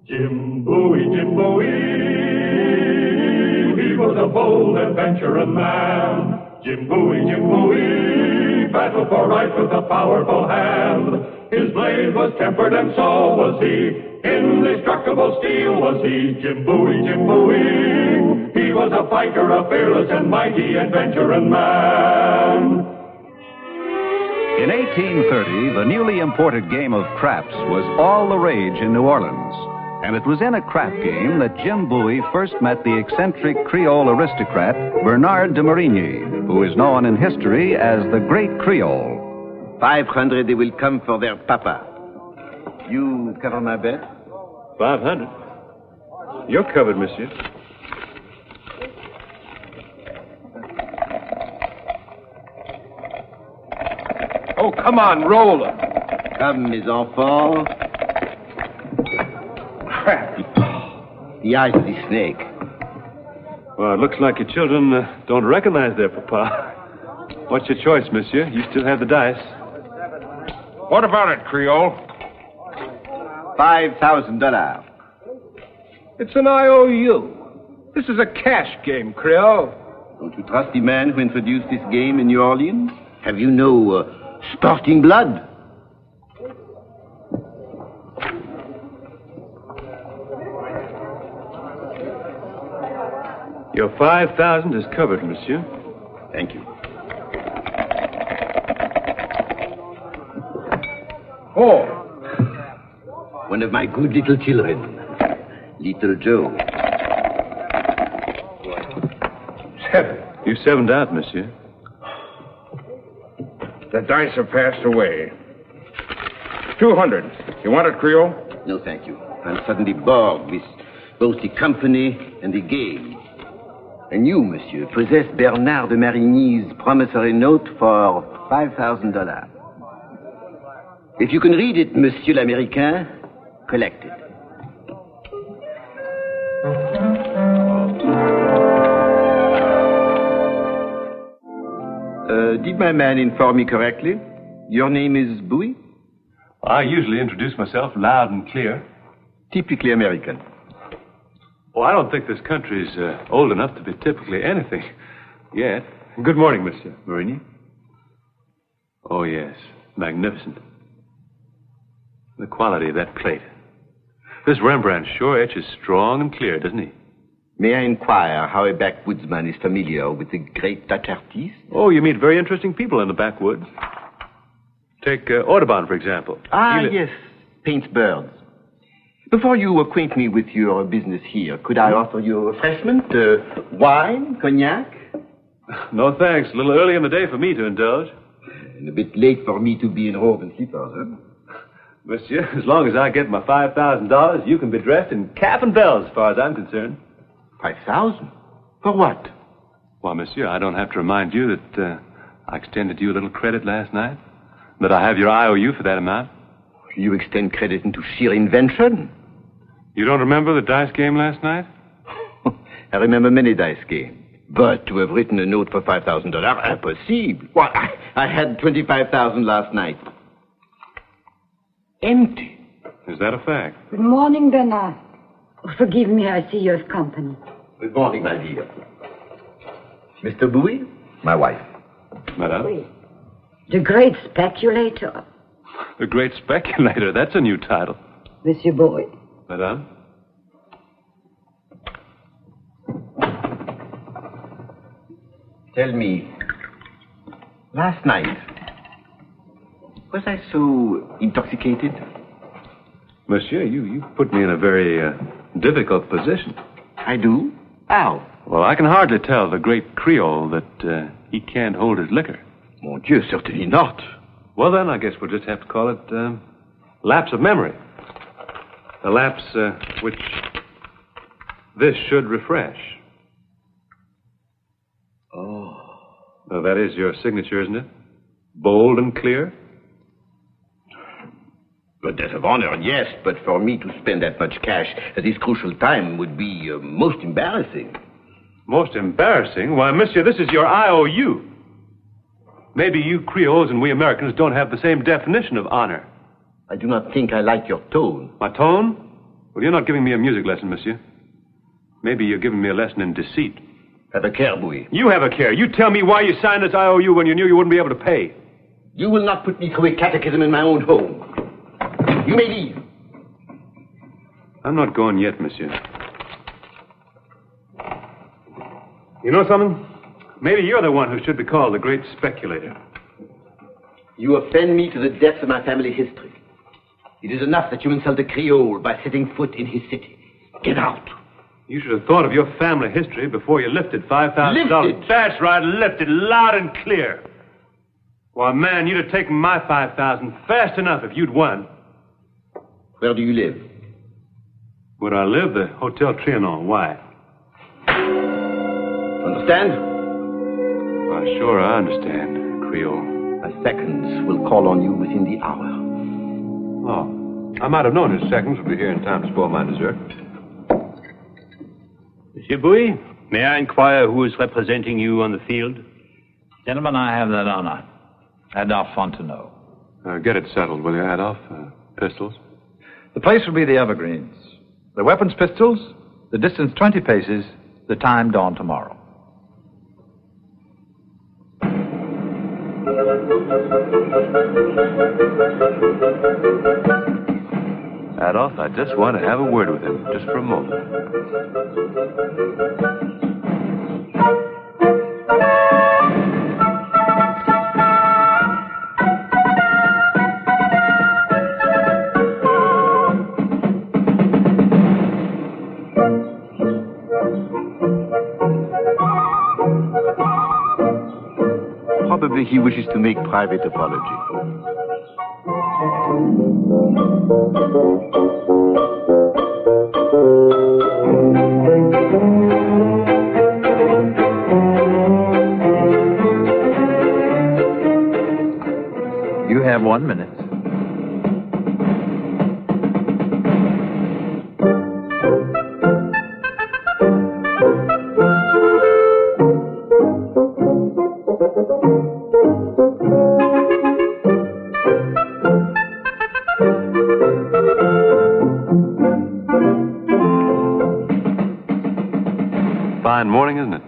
Jim Bowie, Jim Bowie, he was a bold adventuring man. Jim Bowie, battled for right with a powerful hand. His blade was tempered and so was he. Indestructible steel was he. Jim Bowie, he was a fighter, a fearless and mighty adventuring man. In 1830, the newly imported game of craps was all the rage in New Orleans. And it was in a crap game that Jim Bowie first met the eccentric Creole aristocrat Bernard de Marigny, who is known in history as the Great Creole. 500 they will come for their papa. You cover my bet? 500? You're covered, monsieur. Oh, come on, roll it. Come, mes enfants. Crap. The eyes of the snake. Well, it looks like your children don't recognize their papa. What's your choice, monsieur? You still have the dice. What about it, Creole? $5,000. It's an IOU. This is a cash game, Creole. Don't you trust the man who introduced this game in New Orleans? Have you no sporting blood? Your 5,000 is covered, monsieur. Thank you. Oh. One of my good little children. Little Joe. 7. You 7'd out, monsieur. The dice have passed away. 200. You want it, Creole? No, thank you. I'm suddenly bored with both the company and the game. And you, monsieur, possess Bernard de Marigny's promissory note for $5,000. If you can read it, Monsieur l'Américain, collect it. Did my man inform me correctly? Your name is Bowie? I usually introduce myself loud and clear. Typically American. Oh, I don't think this country's old enough to be typically anything yet. Good morning, Monsieur Marigny. Oh, yes. Magnificent. The quality of that plate. This Rembrandt sure etches strong and clear, doesn't he? May I inquire how a backwoodsman is familiar with the great Dutch artist? Oh, you meet very interesting people in the backwoods. Take Audubon, for example. Yes. Paints birds. Before you acquaint me with your business here, could I offer you a refreshment? Wine? Cognac? No, thanks. A little early in the day for me to indulge. And a bit late for me to be in robe and slippers, huh? Monsieur, as long as I get my $5,000, you can be dressed in cap and bells as far as I'm concerned. 5,000? For what? Well, monsieur, I don't have to remind you that I extended you a little credit last night. That I have your IOU for that amount. You extend credit into sheer invention? You don't remember the dice game last night? I remember many dice games. But to have written a note for $5,000, impossible. Why, I had $25,000 last night. Empty. Is that a fact? Good morning, Bernard. Oh, forgive me, I see you have company. Good morning, my dear. Mr. Bowie, my wife. Madame? Oui. The great speculator. The Great Speculator. That's a new title. Monsieur Bowie. Madame? Tell me, last night, was I so intoxicated? Monsieur, you put me in a very difficult position. I do? How? Well, I can hardly tell the Great Creole that he can't hold his liquor. Mon Dieu, certainly not. Well, then, I guess we'll just have to call it lapse of memory. A lapse which this should refresh. Oh. Now, that is your signature, isn't it? Bold and clear? A debt of honor, yes, but for me to spend that much cash at this crucial time would be most embarrassing. Most embarrassing? Why, monsieur, this is your IOU. Maybe you Creoles and we Americans don't have the same definition of honor. I do not think I like your tone. My tone? Well, you're not giving me a music lesson, monsieur. Maybe you're giving me a lesson in deceit. Have a care, Bowie. You have a care. You tell me why you signed this IOU when you knew you wouldn't be able to pay. You will not put me through a catechism in my own home. You may leave. I'm not going yet, monsieur. You know something? Maybe you're the one who should be called the great speculator. You offend me to the depths of my family history. It is enough that you insult a Creole by setting foot in his city. Get out. You should have thought of your family history before you lifted $5,000. Lifted? That's right, lifted loud and clear. Why, man, you'd have taken my $5,000 fast enough if you'd won. Where do you live? Where I live? The Hotel Trianon. Why? Understand? Why, sure, I understand, Creole. My seconds will call on you within the hour. Oh, I might have known his seconds would be here in time to spoil my dessert. Monsieur Bowie, may I inquire who is representing you on the field? Gentlemen, I have that honor. Adolphe Fontenot. Get it settled, will you, Adolphe? Pistols? The place will be the Evergreens. The weapons pistols, the distance 20 paces, the time dawn tomorrow. Adolphe, I just want to have a word with him, just for a moment. Probably he wishes to make private apology. You have 1 minute. Fine morning, isn't it?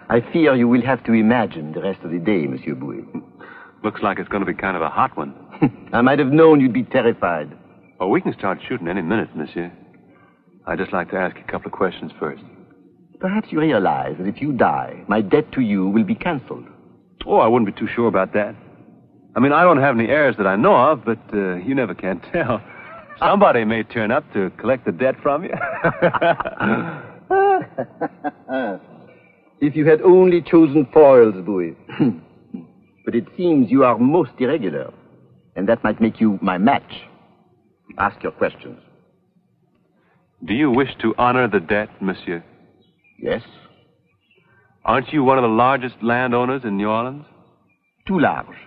I fear you will have to imagine the rest of the day, Monsieur Bowie. Looks like it's going to be kind of a hot one. I might have known you'd be terrified. Oh, we can start shooting any minute, monsieur. I'd just like to ask you a couple of questions first. Perhaps you realize that if you die, my debt to you will be cancelled. Oh, I wouldn't be too sure about that. I mean, I don't have any heirs that I know of, but you never can tell. Somebody may turn up to collect the debt from you. If you had only chosen foils, Bowie. But it seems you are most irregular, and that might make you my match. Ask your questions. Do you wish to honor the debt, monsieur? Yes? Aren't you one of the largest landowners in New Orleans? Too large.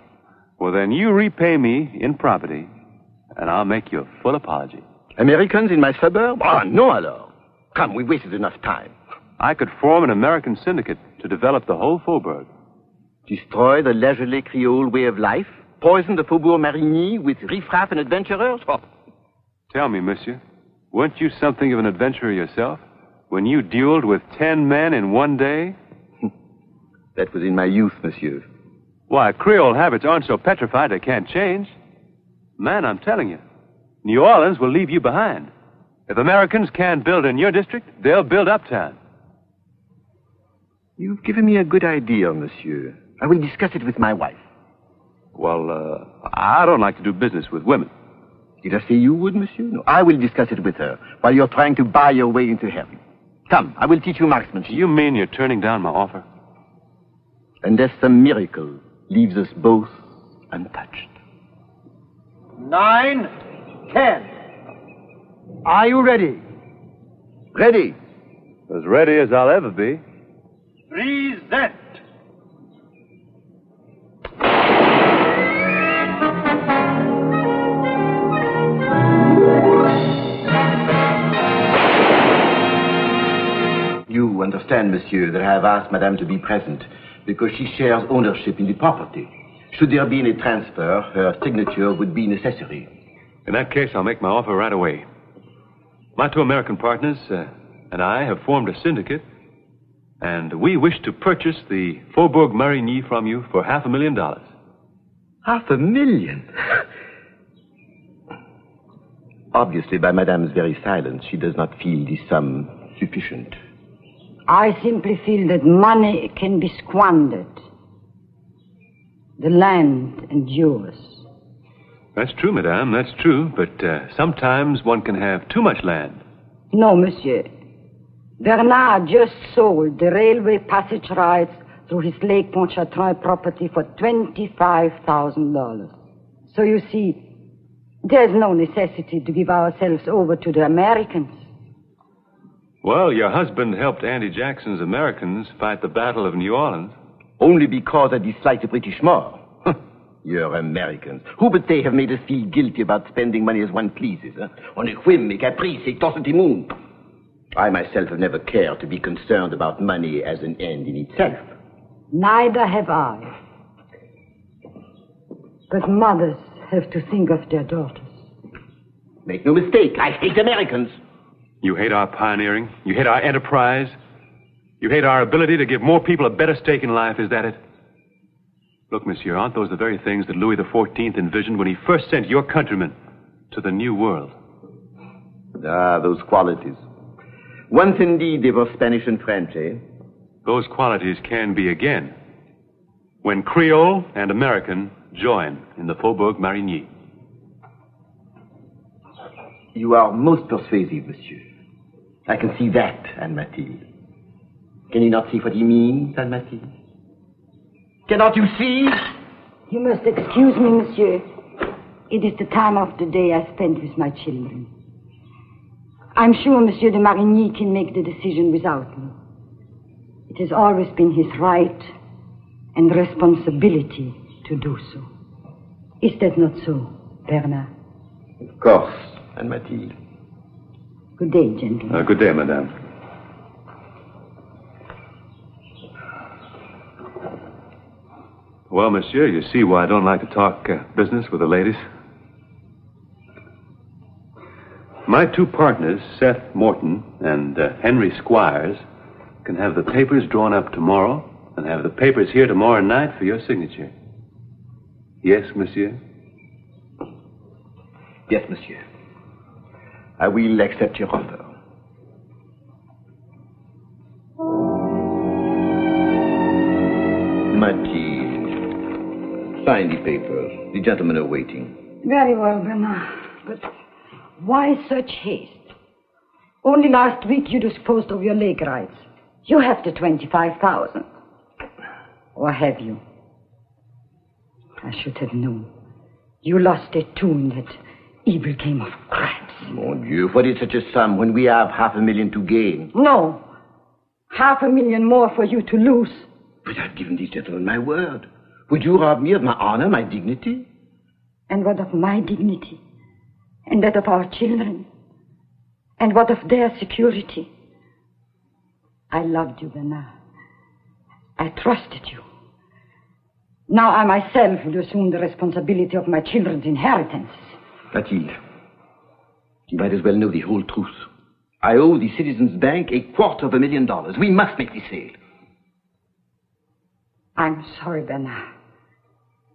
Well, then you repay me in property, and I'll make you a full apology. Americans in my suburb? Ah, no, alors. Come, we've wasted enough time. I could form an American syndicate to develop the whole Faubourg. Destroy the leisurely Creole way of life? Poison the Faubourg Marigny with riffraff and adventurers? Oh. Tell me, monsieur, weren't you something of an adventurer yourself when you dueled with 10 men in one day? That was in my youth, monsieur. Why, Creole habits aren't so petrified they can't change. Man, I'm telling you, New Orleans will leave you behind. If Americans can't build in your district, they'll build uptown. You've given me a good idea, monsieur. I will discuss it with my wife. Well, I don't like to do business with women. Did I say you would, monsieur? No, I will discuss it with her while you're trying to buy your way into heaven. Come, I will teach you marksmanship. You mean you're turning down my offer? Unless some miracle leaves us both untouched. 9, 10. Are you ready? Ready. As ready as I'll ever be. Present. You understand, monsieur, that I have asked madame to be present because she shares ownership in the property. Should there be any transfer, her signature would be necessary. In that case, I'll make my offer right away. My two American partners and I have formed a syndicate, and we wish to purchase the Faubourg Marigny from you for $500,000. $500,000? Obviously, by Madame's very silence, she does not feel the sum sufficient. I simply feel that money can be squandered. The land endures. That's true, madame, that's true. But sometimes one can have too much land. No, monsieur. Bernard just sold the railway passage rights through his Lake Pontchartrain property for $25,000. So you see, there's no necessity to give ourselves over to the Americans. Well, your husband helped Andy Jackson's Americans fight the Battle of New Orleans. Only because I dislike the British more. You're Americans. Who but they have made us feel guilty about spending money as one pleases, huh? On a whim, a caprice, a toss the moon. I myself have never cared to be concerned about money as an end in itself. Neither have I. But mothers have to think of their daughters. Make no mistake, I hate Americans. You hate our pioneering? You hate our enterprise? You hate our ability to give more people a better stake in life, is that it? Look, monsieur, aren't those the very things that Louis XIV envisioned when he first sent your countrymen to the New World? Ah, those qualities. Once indeed they were Spanish and French, eh? Those qualities can be again when Creole and American join in the Faubourg Marigny. You are most persuasive, monsieur. I can see that, Anne-Mathilde. Can you not see what he means, Anne-Mathilde? Cannot you see? You must excuse me, monsieur. It is the time of the day I spend with my children. I'm sure Monsieur de Marigny can make the decision without me. It has always been his right and responsibility to do so. Is that not so, Bernard? Of course, Anne-Mathilde. Good day, gentlemen. Good day, madame. Well, monsieur, you see why I don't like to talk business with the ladies. My two partners, Seth Morton and Henry Squires, can have the papers drawn up tomorrow and have the papers here tomorrow night for your signature. Yes, monsieur? Yes, monsieur. I will accept your offer. Mathilde, sign the papers. The gentlemen are waiting. Very well, Bernard. But why such haste? Only last week you disposed of your lake rights. You have the 25,000. Or have you? I should have known. You lost it too in that evil game of craps. Mon Dieu, what is such a sum when we have $500,000 to gain? No. $500,000 more for you to lose. But I've given these gentlemen my word. Would you rob me of my honor, my dignity? And what of my dignity? And that of our children? And what of their security? I loved you, Bernard. I trusted you. Now I myself will assume the responsibility of my children's inheritance. Mathilde, you might as well know the whole truth. I owe the Citizens Bank $250,000. We must make the sale. I'm sorry, Bernard.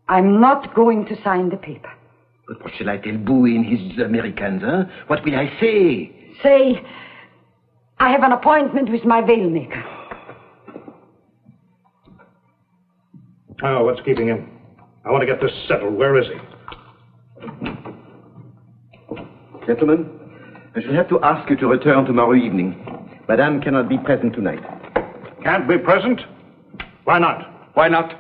I'm not going to sign the paper. But what shall I tell Bowie and his Americans, huh? What will I say? Say, I have an appointment with my veil maker. Oh, what's keeping him? I want to get this settled. Where is he? Gentlemen, I shall have to ask you to return tomorrow evening. Madame cannot be present tonight. Can't be present? Why not? Why not?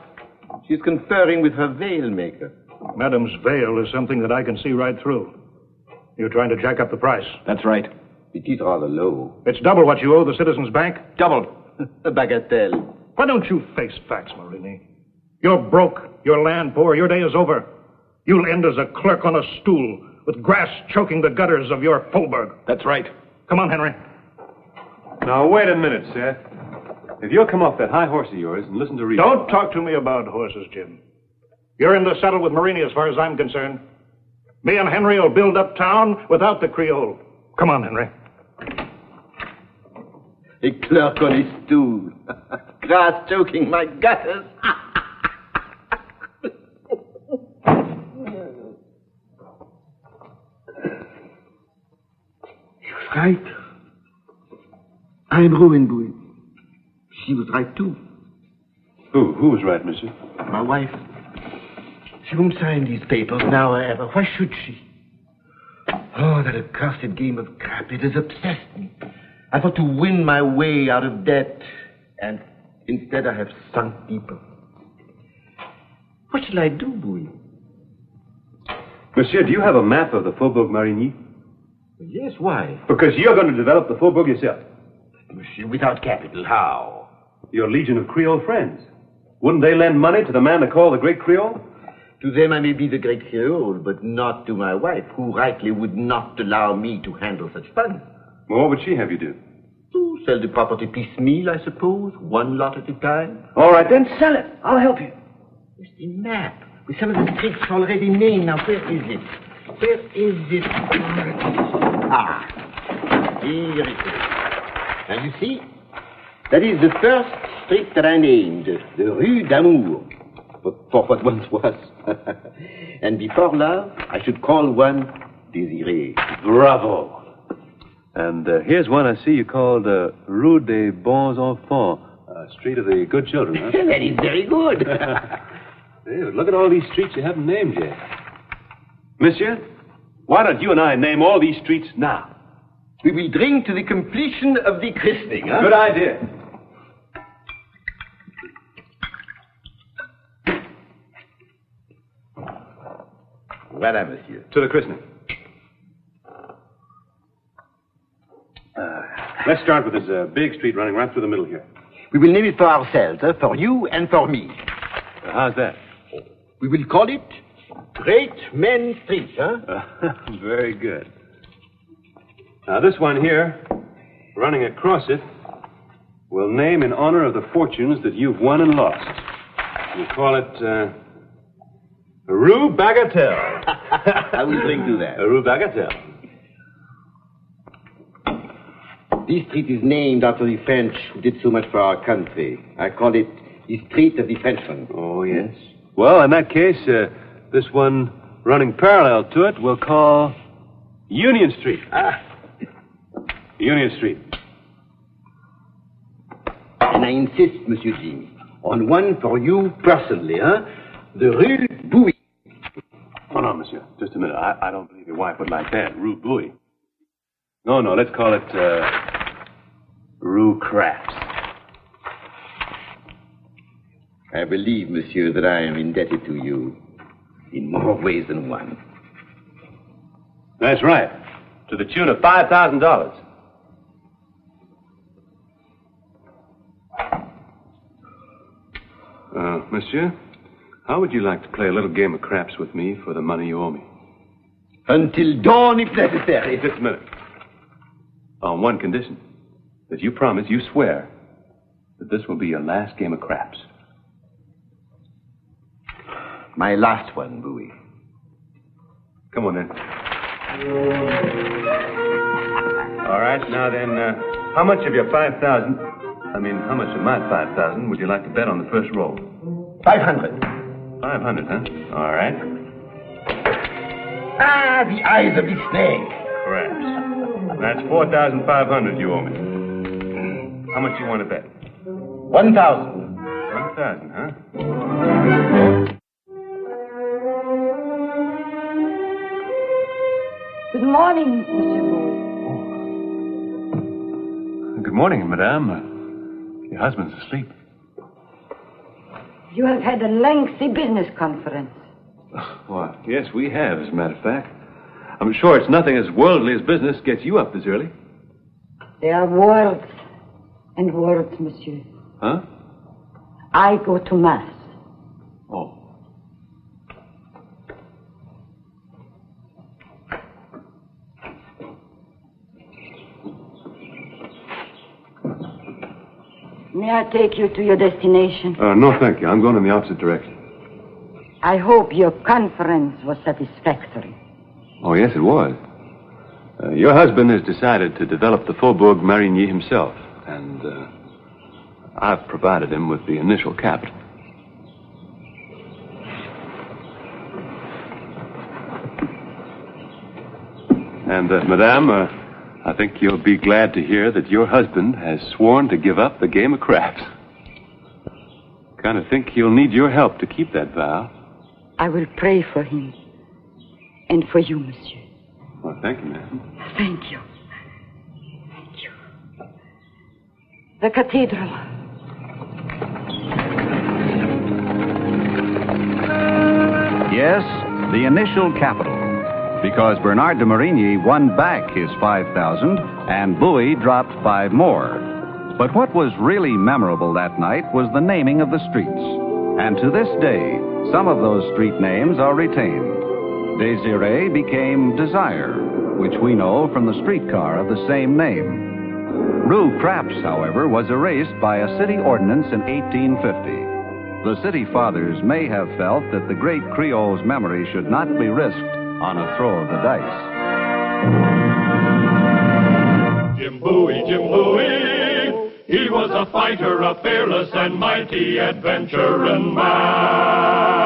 She's conferring with her veil maker. Madame's veil is something that I can see right through. You're trying to jack up the price. That's right. It is rather low. It's double what you owe the Citizens Bank. Double. A bagatelle. Why don't you face facts, Marini? You're broke. Your land poor. Your day is over. You'll end as a clerk on a stool with grass choking the gutters of your Faubourg. That's right. Come on, Henry. Now, wait a minute, Seth. If you'll come off that high horse of yours and listen to reason... Don't talk to me about horses, Jim. You're in the saddle with Marini as far as I'm concerned. Me and Henry will build up town without the Creole. Come on, Henry. A clerk on his stool. Grass choking my gutters. She was right. I am ruined, Bowie. She was right, too. Who was right, monsieur? My wife. She won't sign these papers now or ever. Why should she? Oh, that accursed game of crap. It has obsessed me. I thought to win my way out of debt, and instead I have sunk deeper. What shall I do, Bowie? Monsieur, do you have a map of the Faubourg Marigny? Yes, why? Because you're going to develop the Faubourg yourself. Monsieur, without capital, how? Your legion of Creole friends. Wouldn't they lend money to the man they call the Great Creole? To them I may be the Great Creole, but not to my wife, who rightly would not allow me to handle such funds. Well, what would she have you do? To sell the property piecemeal, I suppose, one lot at a time. All right, then sell it. I'll help you. Where's the map? With some of the streets already named. Now, where is it? Where is it? Ah, here it is. Now, you see, that is the first street that I named, the Rue d'Amour, for what once was. And before love, I should call one Désiré. Bravo. And here's one I see you called Rue des Bons Enfants, Street of the Good Children, huh? That is very good. Hey, look at all these streets you haven't named yet. Monsieur, why don't you and I name all these streets now? We will drink to the completion of the christening, huh? Good idea. Voilà, monsieur. To the christening. Let's start with this big street running right through the middle here. We will name it for ourselves, for you and for me. How's that? We will call it Great Men Street, huh? Very good. Now, this one here, running across it, we'll name in honor of the fortunes that you've won and lost. We'll call it Rue Bagatelle. I will drink to that. Rue Bagatelle. This street is named after the French who did so much for our country. I call it the Street of the Frenchmen. Oh, yes. Well, in that case, this one running parallel to it we'll call Union Street. Union Street. And I insist, Monsieur Jim, on one for you personally, huh? The Rue Bowie. Oh, no, monsieur. Just a minute. I don't believe your wife would like that. Rue Bowie. No, let's call it, Rue Craps. I believe, monsieur, that I am indebted to you in more ways than one. That's right. To the tune of $5,000. Monsieur, how would you like to play a little game of craps with me for the money you owe me? Until dawn, if necessary. Just a minute. On one condition. That you promise, you swear, that this will be your last game of craps. My last one, Bowie. Come on, then. All right, now then, how much of your 5,000, how much of my 5,000 would you like to bet on the first roll? 500. 500, huh? All right. Ah, the eyes of the snake. Craps. That's 4,500 you owe me. How much you want to bet? 1,000. 1,000, huh? Good morning, Monsieur Bowie. Good morning, madame. Your husband's asleep. You have had a lengthy business conference. Well, yes, we have, as a matter of fact. I'm sure it's nothing as worldly as business gets you up this early. There are words and words, monsieur. Huh? I go to Mass. Oh. May I take you to your destination? No, thank you. I'm going in the opposite direction. I hope your conference was satisfactory. Oh, yes, it was. Your husband has decided to develop the Faubourg Marigny himself. and I've provided him with the initial capital. And, Madame, I think you'll be glad to hear that your husband has sworn to give up the game of craps. Kind of think he'll need your help to keep that vow. I will pray for him. And for you, monsieur. Well, thank you, ma'am. Thank you. Thank you. The cathedral. Yes, the initial capital. Because Bernard de Marigny won back his 5,000 and Bowie dropped 5 more. But what was really memorable that night was the naming of the streets. And to this day, some of those street names are retained. Désiré became Desire, which we know from the streetcar of the same name. Rue Craps, however, was erased by a city ordinance in 1850. The city fathers may have felt that the great Creole's memory should not be risked on a throw of the dice. Jim Bowie, he was a fighter, a fearless and mighty adventuring man.